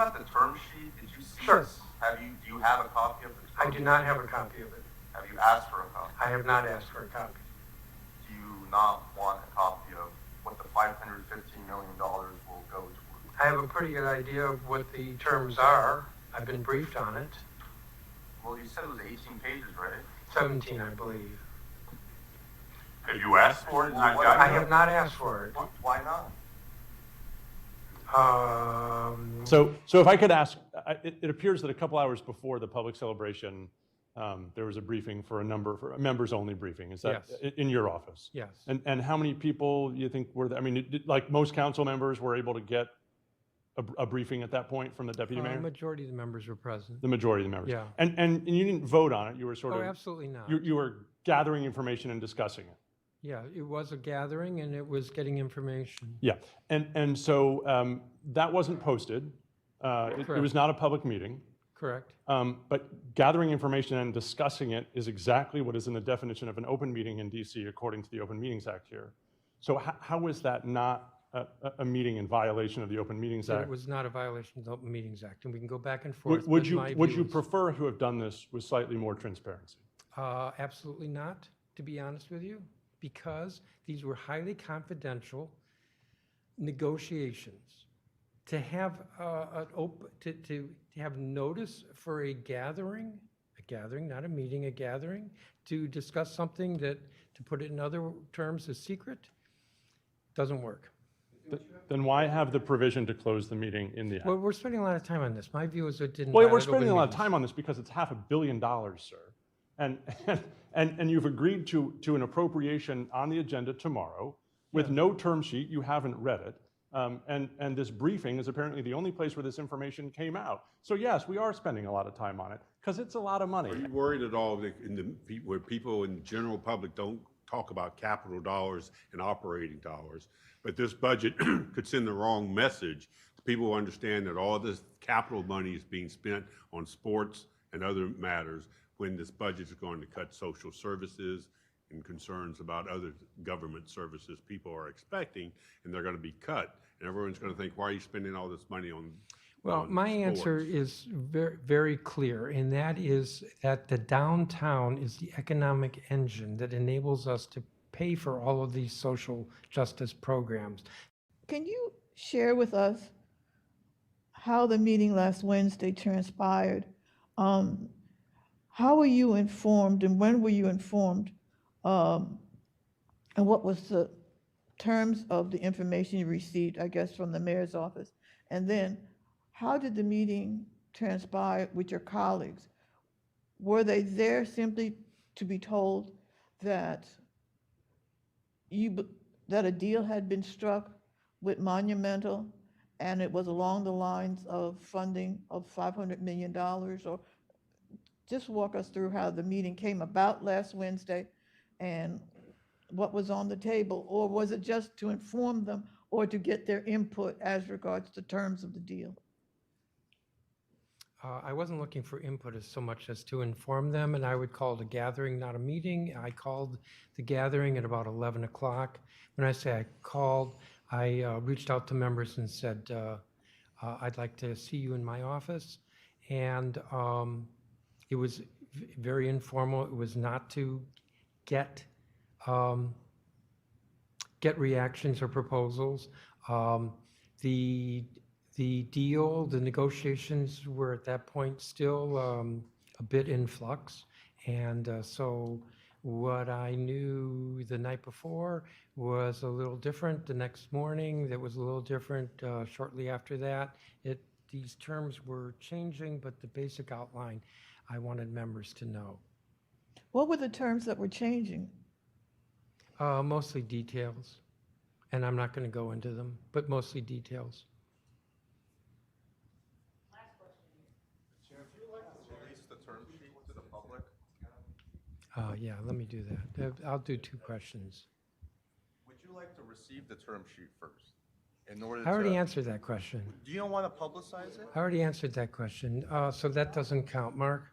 about the term sheet? Did you see Sure. this? Do you have a copy of it? I do not have a copy of it. Have you asked for a copy? I have not asked for a copy. Do you not want a copy of what the $515 million will go towards? I have a pretty good idea of what the terms are. I've been briefed on it. Well, you said it was 18 pages, right? 17, I believe. Have you asked for it? Well, what- I have not asked for it. Why not? So if I could ask, it appears that a couple hours before the public celebration, there was a briefing for a members-only briefing. Is that Yes. in your office? Yes. And how many people you think were there? I mean, like most council members were able to get a briefing at that point from the deputy The mayor? majority of the members were present. The majority of the members? Yeah. And you didn't vote on it, you were sort Oh, of... absolutely not. You were gathering information and discussing it? Yeah, it was a gathering and it was getting information. Yeah, and so that wasn't posted. It was not a public meeting. Correct. But gathering information and discussing it is exactly what is in the definition of an open meeting in DC, according to the Open Meetings Act here. So how is that not a meeting in violation of the Open Meetings Act? It was not a violation of the Open Meetings Act, and we can go back and forth. Would but you my would view you is, prefer to have done this with slightly more transparency? Absolutely not, to be honest with you, because these were highly confidential negotiations. To have to have notice for a gathering, not a meeting, a gathering, to discuss something that, to put it in other terms, is secret, doesn't work. Then why have the provision to close the meeting in the act? Well, we're spending a lot of time on this. My view is it didn't. Well, we're violate spending a open lot of meetings. time on this because it's $500 million, sir. And you've agreed to an appropriation on the agenda tomorrow with no term sheet. You haven't read it. And this briefing is apparently the only place where this information came out. So yes, we are spending a lot of time on it because it's a lot of money. Are you worried at all that where people in the general public don't talk about capital dollars and operating dollars, but this budget could send the wrong message to people who understand that all this capital money is being spent on sports and other matters when this budget is going to cut social services and concerns about other government services people are expecting, and they're going to be cut. And everyone's going to think, why are you spending all this money on Well, my answer is very, very clear, and that is that the downtown is the economic engine that enables us to pay for all of these social justice programs. Can you share with us how the meeting last Wednesday transpired? How were you informed and when were you informed? And what was the terms of the information you received, I guess, from the mayor's office? And then how did the meeting transpire with your colleagues? Were they there simply to be told that that a deal had been struck with Monumental and it was along the lines of funding of $500 million? Or just walk us through how the meeting came about last Wednesday and what was on the table, or was it just to inform them or to get their input as regards to terms of the deal? I wasn't looking for input as so much as to inform them, and I would call it a gathering, not a meeting. I called the gathering at about 11 o'clock. When I say I called, I reached out to members and said, I'd like to see you in my office. And it was very informal. It was not to get reactions or proposals. The deal, the negotiations were at that point still a bit in flux. And so what I knew the night before was a little different the next morning. That was a little different shortly after that. These terms were changing, but the basic outline I wanted members to know. What were the terms that were changing? Mostly details, and I'm not going to go into them, but mostly details. Last question. Chair, if you'd like to release the term sheet to the public? Yeah, let me do that. I'll do two questions. Would you like to receive the term sheet first? In order I already to, answered that question. do you don't want to publicize it? I already answered that question, so that doesn't count. Mark?